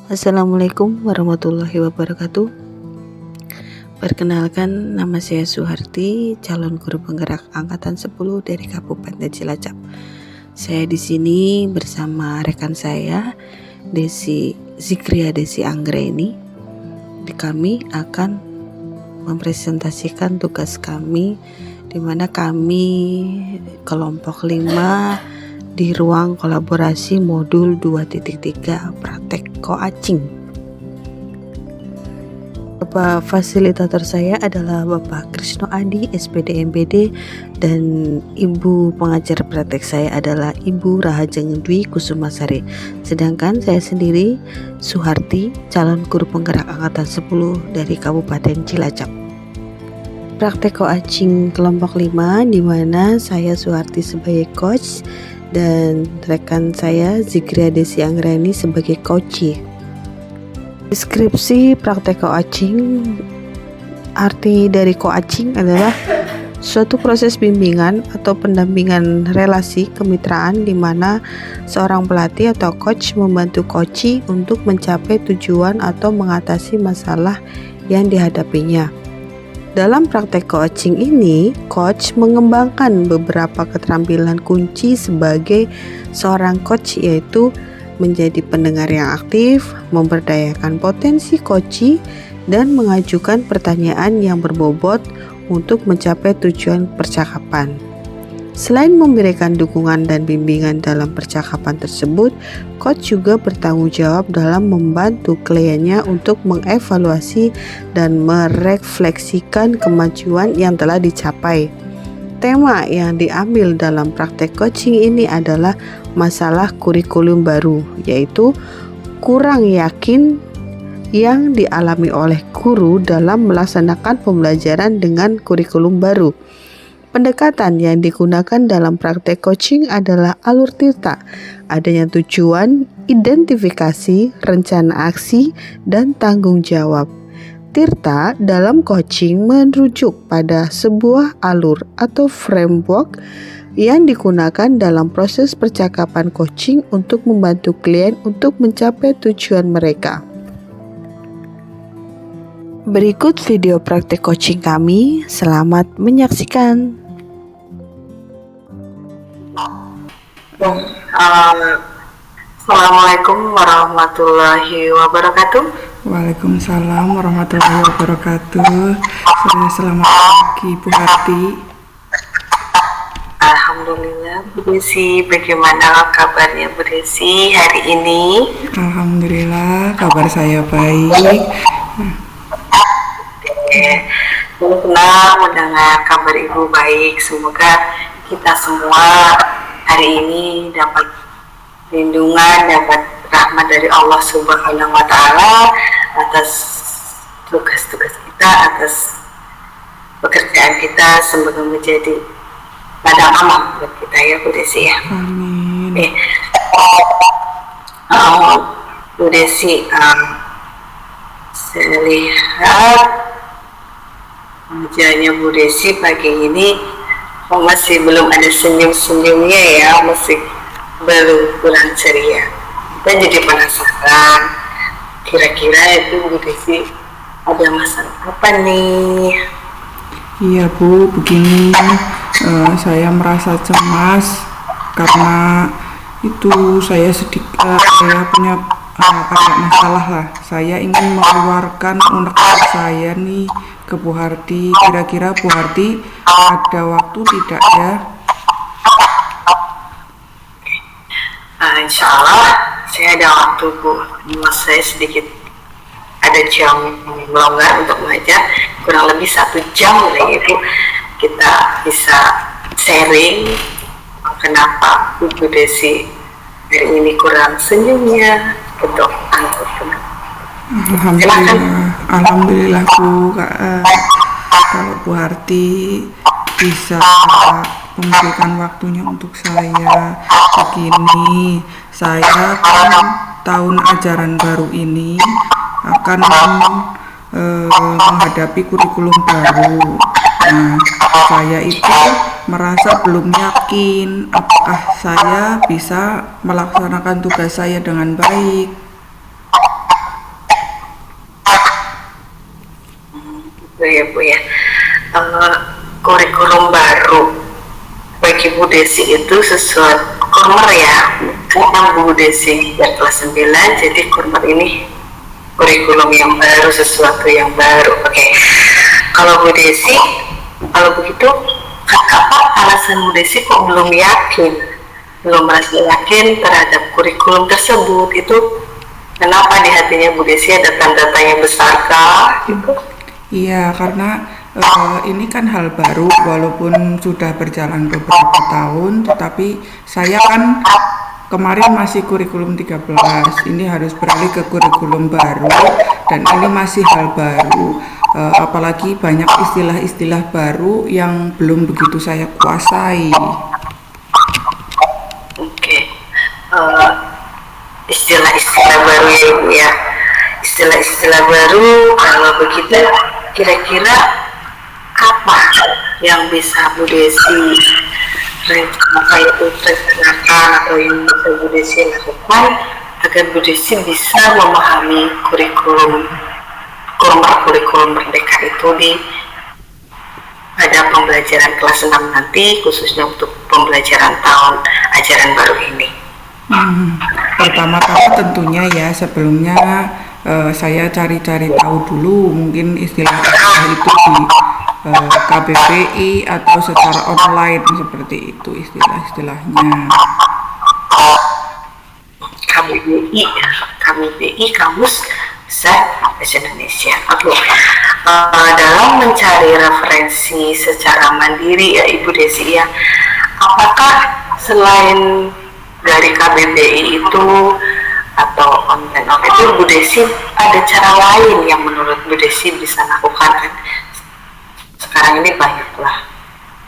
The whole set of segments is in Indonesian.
Assalamualaikum warahmatullahi wabarakatuh. Perkenalkan, nama saya Suharti, calon guru penggerak angkatan 10 dari Kabupaten Cilacap. Saya di sini bersama rekan saya, Zikria Desi Anggraini. Kami akan mempresentasikan tugas kami, di mana kami kelompok 5 di ruang kolaborasi modul 2.3 praktek coaching. Bapak fasilitator saya adalah Bapak Krisno Adi, SPD MPD, dan Ibu pengajar praktek saya adalah Ibu Rahajeng Dwi Kusumasari. Sedangkan saya sendiri Suharti, calon guru penggerak angkatan 10 dari Kabupaten Cilacap. Praktek coaching kelompok 5, di mana saya Suharti sebagai coach dan rekan saya Zikria Desi Anggraini sebagai coach. Deskripsi praktek coaching. Arti dari coaching adalah suatu proses bimbingan atau pendampingan relasi kemitraan di mana seorang pelatih atau coach membantu coachee untuk mencapai tujuan atau mengatasi masalah yang dihadapinya. Dalam praktek coaching ini, coach mengembangkan beberapa keterampilan kunci sebagai seorang coach, yaitu menjadi pendengar yang aktif, memberdayakan potensi coachee, dan mengajukan pertanyaan yang berbobot untuk mencapai tujuan percakapan. Selain memberikan dukungan dan bimbingan dalam percakapan tersebut, coach juga bertanggung jawab dalam membantu kliennya untuk mengevaluasi dan merefleksikan kemajuan yang telah dicapai. Tema yang diambil dalam praktek coaching ini adalah masalah kurikulum baru, yaitu kurang yakin yang dialami oleh guru dalam melaksanakan pembelajaran dengan kurikulum baru. Pendekatan yang digunakan dalam praktek coaching adalah alur tirta, adanya tujuan, identifikasi, rencana aksi, dan tanggung jawab. Tirta dalam coaching merujuk pada sebuah alur atau framework yang digunakan dalam proses percakapan coaching untuk membantu klien untuk mencapai tujuan mereka. Berikut video praktek coaching kami, selamat menyaksikan. Assalamualaikum warahmatullahi wabarakatuh. Waalaikumsalam warahmatullahi wabarakatuh. Selamat pagi Bu Harti. Alhamdulillah, Bu Desi, bagaimana kabarnya Bu Desi hari ini? Alhamdulillah, kabar saya baik. Senang mendengar kabar Ibu baik. Semoga kita semua hari ini dapat lindungan, dapat rahmat dari Allah Subhanahu wa Ta'ala atas tugas-tugas kita, atas pekerjaan kita, semoga menjadi ladang amal buat kita ya Bu Desi ya. Amin. Bu Desi, saya lihat wajahnya Bu Desi pagi ini masih belum ada senyum-senyumnya ya, masih belum kurang ceria. Kita jadi penasaran, kira-kira itu Bu Desi ada masalah apa nih? Iya Bu, begini, saya merasa cemas karena itu saya punya agak masalah lah. Saya ingin mengeluarkan unek-unek saya nih ke Bu Harti. Kira-kira Bu Harti ada waktu tidak ya? Insya Allah saya ada waktu Bu. Saya sedikit ada jam longgar untuk mengajar, kurang lebih 1 jam lah Bu. Kita bisa sharing kenapa Bu Desi hari ini kurang senyumnya gitu. Alhamdulillah Bu. Kalau Bu Harti bisa memberikan waktunya untuk saya, begini, saya kan tahun ajaran baru ini akan menghadapi kurikulum baru. Nah, saya itu merasa belum yakin apakah saya bisa melaksanakan tugas saya dengan baik. eh, kurikulum baru bagi Bu Desi itu sesuatu kurmer ya, karena Bu Desi dari kelas 9, jadi kurmer ini kurikulum yang baru, sesuatu yang baru. Oke. Kalau Bu Desi, kalau begitu apa alasan Bu Desi kok belum yakin, belum merasa yakin terhadap kurikulum tersebut? Itu kenapa di hatinya Bu Desi ada tanda tanya besar kah gitu? Iya, karena ini kan hal baru, walaupun sudah berjalan beberapa tahun, tetapi saya kan kemarin masih kurikulum 13, ini harus beralih ke kurikulum baru, dan ini masih hal baru. Apalagi banyak istilah-istilah baru yang belum begitu saya kuasai. Oke. Istilah-istilah baru ya Ibu ya. Istilah-istilah baru, kalau begitu kira-kira apa yang bisa Bu Desi rencanakan atau yang bisa Bu Desi lakukan agar Bu Desi bisa memahami kurikulum Merdeka itu pada pembelajaran kelas 6 nanti, khususnya untuk pembelajaran tahun ajaran baru ini. Pertama-tama tentunya ya, sebelumnya saya cari-cari tahu dulu mungkin istilah-istilah itu di KBBI atau secara online, seperti itu istilah-istilahnya. KBBI Kamus Besar Bahasa Indonesia. Oke. Dalam mencari referensi secara mandiri ya Ibu Desi ya, apakah selain dari KBBI itu atau online itu, Bu Desi ada cara lain yang menurut Bu Desi bisa lakukan? Kan sekarang ini banyaklah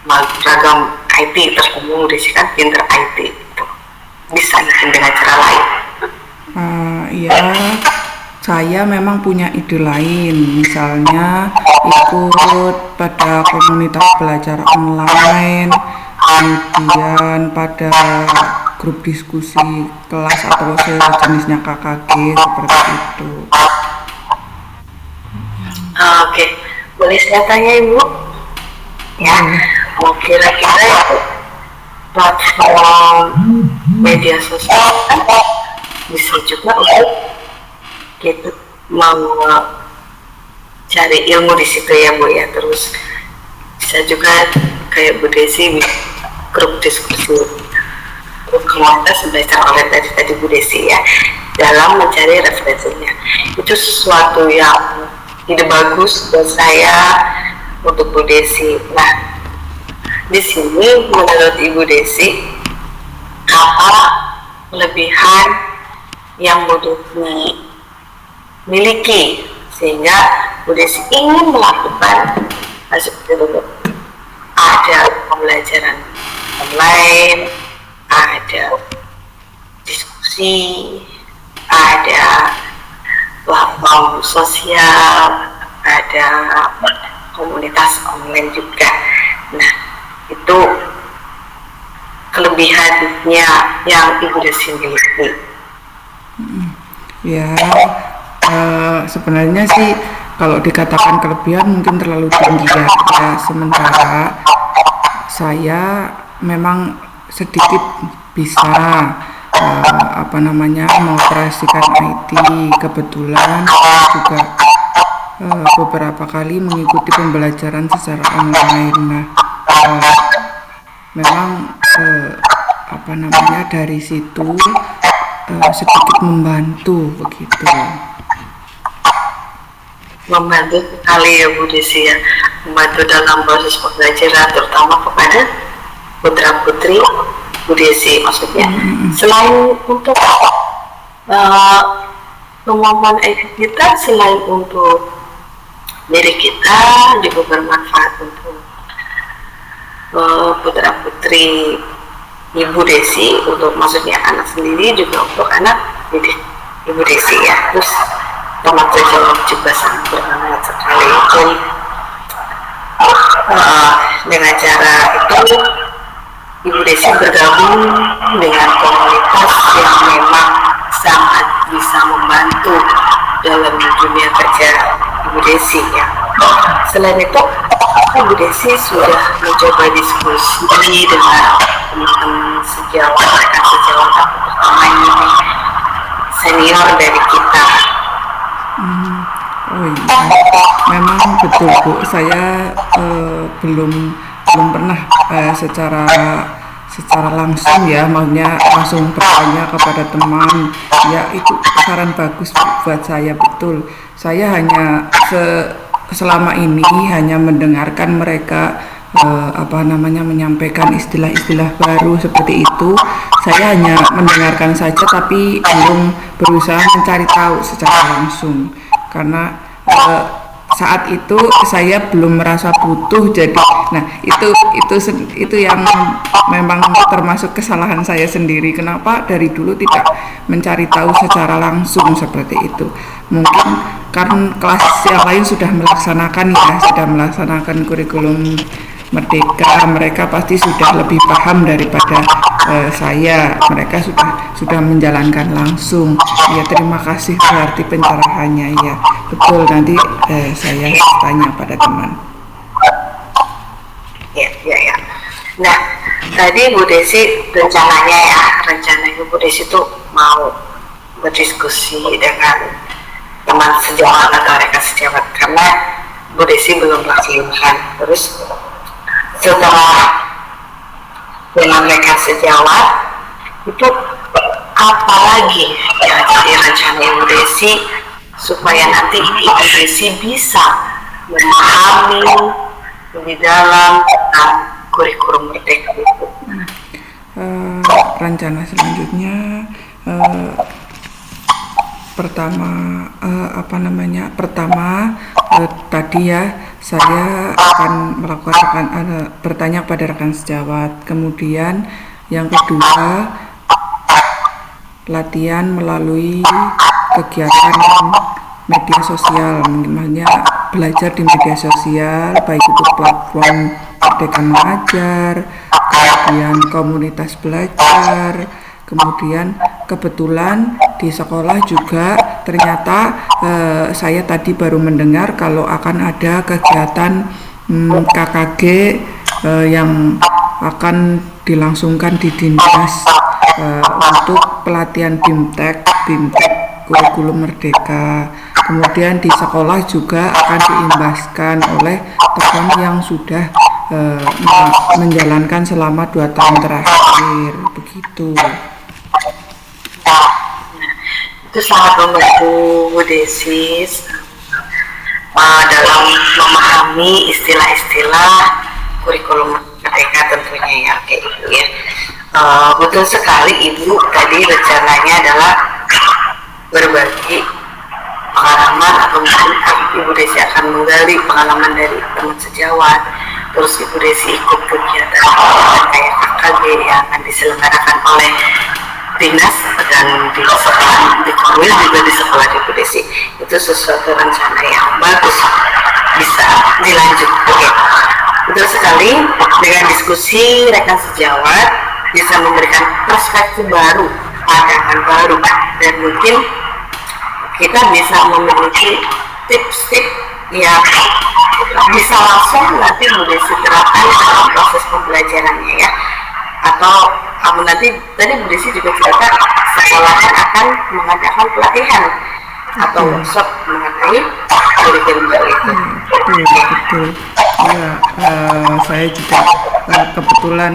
beragam IT, terus Bu Desi kan pinter IT itu, bisa dengan cara lain. Ya, saya memang punya ide lain, misalnya ikut pada komunitas belajar online, kemudian pada grup diskusi kelas atau sejenisnya KKG, seperti itu. Oke, boleh saya tanya Ibu? Ya, kira-kira platform media sosial bisa juga untuk kita mau cari ilmu di situ ya Bu ya. Terus bisa juga kayak Bu Desi grup diskusi komunitas belajar online tadi Bu Desi ya, dalam mencari referensinya. Itu sesuatu yang ide bagus buat saya untuk Bu Desi. Nah, di sini menurut Ibu Desi apa kelebihan yang Bu Desi miliki sehingga Bu Desi ingin melakukan seperti itu? Ada pembelajaran online, ada diskusi, ada platform sosial, ada komunitas online juga. Nah, itu kelebihannya yang Ibu Desi miliki. Ya, sebenarnya sih kalau dikatakan kelebihan mungkin terlalu tinggi ya. Sementara saya memang sedikit bisa mengoperasikan IT. Kebetulan saya juga beberapa kali mengikuti pembelajaran secara online. Nah, memang dari situ sedikit membantu begitu. Membantu sekali ya Bu Desi ya, membantu dalam proses pembelajaran terutama kepada putra putri Bu Desi maksudnya. Selain untuk kemampuan IT kita, selain untuk diri kita, juga bermanfaat untuk putra putri Ibu Desi, untuk maksudnya anak sendiri, juga untuk anak didik Ibu Desi ya. Terus termasuk jawab juga sangat bermanfaat sekali. Jadi dengan cara itu Ibu Desi bergabung dengan komunitas yang memang sangat bisa membantu dalam dunia kerja Ibu Desi ya. Selain itu, Bu Desi sudah mencoba diskusi dengan teman-teman sejawat, rekan sejawat aku pertama ini senior dari kita. Oh iya, memang betul Bu. Saya belum pernah secara langsung ya, maksudnya langsung bertanya kepada teman. Ya itu saran bagus Bu, buat saya, betul. Saya hanya selama ini hanya mendengarkan mereka menyampaikan istilah-istilah baru seperti itu. Saya hanya mendengarkan saja, tapi belum berusaha mencari tahu secara langsung, karena saat itu saya belum merasa butuh. Jadi itu yang memang termasuk kesalahan saya sendiri. Kenapa dari dulu tidak mencari tahu secara langsung seperti itu? Mungkin karena kelas yang lain sudah melaksanakan kurikulum Merdeka, mereka pasti sudah lebih paham daripada saya. Mereka sudah menjalankan langsung. Ya, terima kasih berarti pencerahannya. Ya betul, nanti saya tanya pada teman. Ya. Nah, tadi Bu Desi rencananya Bu Desi tuh mau berdiskusi dengan teman sejawat atau rekan sejawat, karena Bu Desi belum melaksanakan. Terus setelah dengan rekan sejawat itu apa lagi yang jadi rencana Bu Desi supaya nanti Ibu Desi bisa memahami lebih dalam tentang kurikulum Merdeka itu? Rencana selanjutnya tadi ya, saya akan bertanya pada rekan sejawat. Kemudian yang kedua, latihan melalui kegiatan media sosial, maksudnya belajar di media sosial, baik itu platform Merdeka Mengajar, kemudian komunitas belajar. Kemudian kebetulan di sekolah juga ternyata saya tadi baru mendengar kalau akan ada kegiatan KKG yang akan dilangsungkan di Dindas untuk pelatihan BIMTEK kurikulum Merdeka. Kemudian di sekolah juga akan diimbaskan oleh teman yang sudah menjalankan selama 2 tahun terakhir, begitu. Itu sangat membantu Bu Desi dalam memahami istilah-istilah kurikulum Merdeka tentunya ya, kayak gitu ya. Betul sekali Ibu, tadi rencananya adalah berbagi pengalaman, atau mungkin Ibu Desi akan menggali pengalaman dari teman sejawat. Terus Ibu Desi ikut kegiatan kayak KKG yang akan diselenggarakan oleh dinas dan di sekolah di Korwil juga di sekolah Ibu Desi. Itu sesuatu rencana yang bagus, bisa dilanjut. Oke, betul sekali, dengan diskusi rekan sejawat bisa memberikan perspektif baru, pandangan baru, dan mungkin kita bisa memiliki tips-tips yang bisa langsung nanti Bu Desi terapkan dalam proses pembelajarannya ya. Atau nanti tadi Bu Desi juga cerita sekolahan akan mengadakan pelatihan atau workshop mengenai kurikulum itu. Betul. Ya, saya juga kebetulan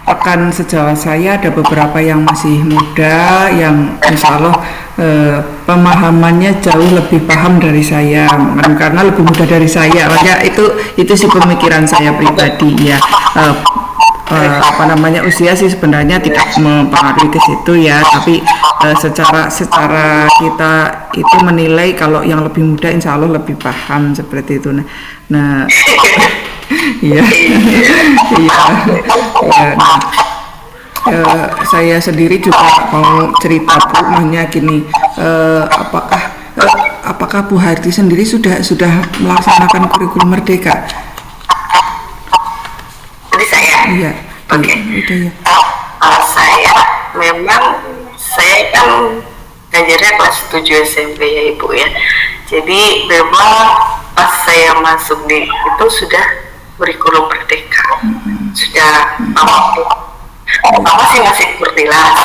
rekan sejawat saya ada beberapa yang masih muda, yang insya Allah pemahamannya jauh lebih paham dari saya, karena lebih muda dari saya. Makanya itu sih pemikiran saya pribadi ya. Usia sih sebenarnya tidak mempengaruhi ke situ ya, tapi secara kita itu menilai kalau yang lebih muda insya Allah lebih paham seperti itu. Nah iya. Nah, saya sendiri juga mau cerita Bu, makanya gini, apakah Bu Harti sendiri sudah melaksanakan kurikulum Merdeka? Jadi saya. Iya. Oke. Ya. Saya kan ngajarnya kelas 7 SMP ya Ibu ya. Jadi memang pas saya masuk di itu sudah kurikulum merdeka, sudah masih kurtilas,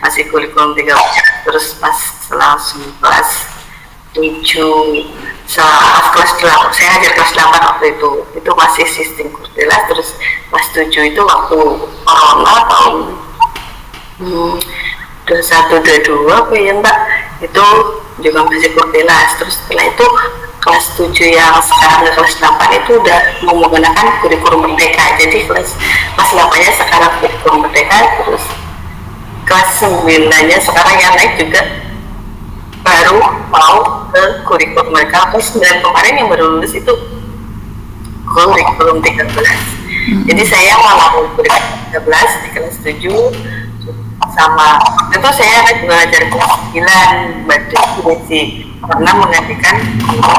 masih kurikulum 3, terus pas langsung kelas 7, pas kelas 8, saya ngajar kelas 8 waktu itu masih sistem kurtilas, terus kelas 7 itu waktu corona tahun 21-22 apa ya Mbak, itu juga masih kurtilas. Terus setelah itu kelas 7 yang sekarang kelas 8 itu udah mau menggunakan kurikulum merdeka, jadi kelas 8 nya sekarang kurikulum merdeka, terus kelas 9 nya sekarang yang naik juga baru mau ke kurikulum mereka. Kelas 9 kemarin yang baru lulus itu kurikulum 13. Jadi saya malah kurikulum 13 di kelas 7 sama itu saya belajar kelas 9 berarti pernah menggantikan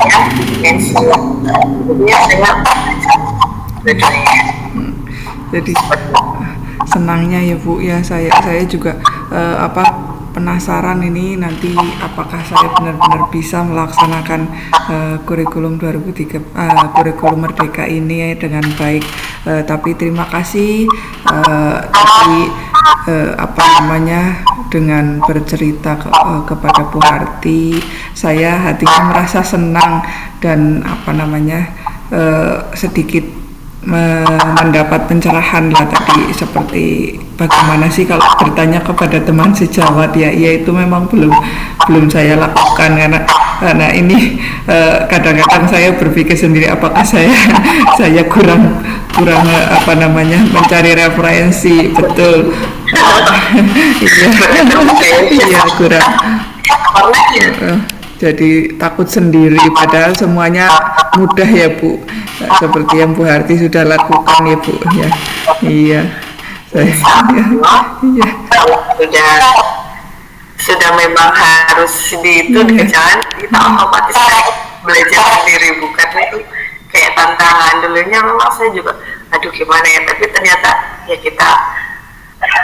yang pensiun. Jadi saya belajar. Jadi senangnya ya Bu ya, saya juga penasaran ini nanti apakah saya benar-benar bisa melaksanakan kurikulum 2003 kurikulum merdeka ini dengan baik. Tapi terima kasih dengan bercerita kepada Bu Harti, saya hatinya merasa senang dan sedikit mendapat pencerahan lah tadi, seperti bagaimana sih kalau bertanya kepada teman sejawat ya itu memang belum saya lakukan karena ini kadang-kadang saya berpikir sendiri apakah saya kurang mencari referensi betul. Iya kurang. Jadi takut sendiri, padahal semuanya mudah ya Bu, seperti yang Bu Harti sudah lakukan ya Bu ya. Iya sudah memang harus dikejalan, kita otomatis belajar sendiri, bukan itu kayak tantangan. Dulunya memang saya juga aduh gimana ya, tapi ternyata ya kita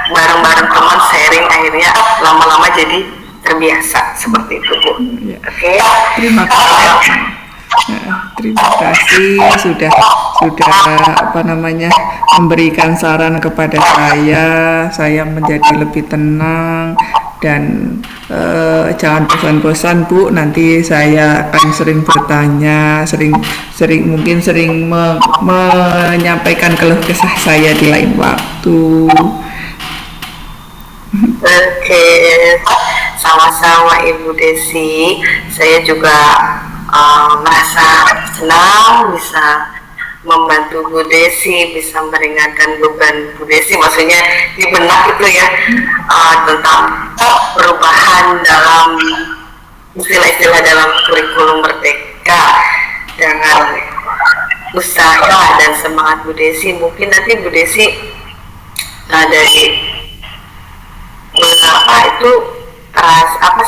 bareng-bareng teman sharing, akhirnya lama-lama jadi terbiasa seperti itu Bu. Oke. Terima kasih sudah memberikan saran kepada saya menjadi lebih tenang dan jangan bosan-bosan Bu, nanti saya akan sering bertanya, mungkin sering menyampaikan keluh kesah saya di lain waktu. Oke, sama-sama Ibu Desi. Saya juga merasa senang bisa membantu Bu Desi, bisa meringankan beban Bu Desi, maksudnya di benak itu ya, tentang perubahan dalam istilah-istilah dalam kurikulum merdeka dengan usaha dan semangat Bu Desi. Mungkin nanti Bu Desi dari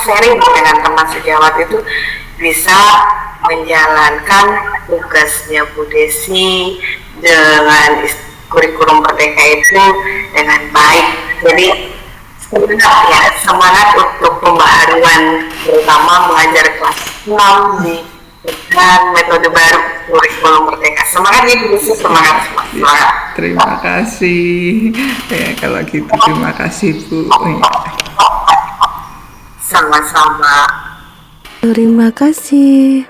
sharing dengan teman sejawat itu bisa menjalankan tugasnya Bu Desi dengan kurikulum merdeka itu dengan baik. Jadi sebenarnya semangat untuk pembaharuan, terutama mengajar kelas 6 dengan metode baru kurikulum merdeka. Semangat ya Bu Desi, semangat. Terima kasih ya, kalau gitu terima kasih Bu. Sama-sama. Terima kasih.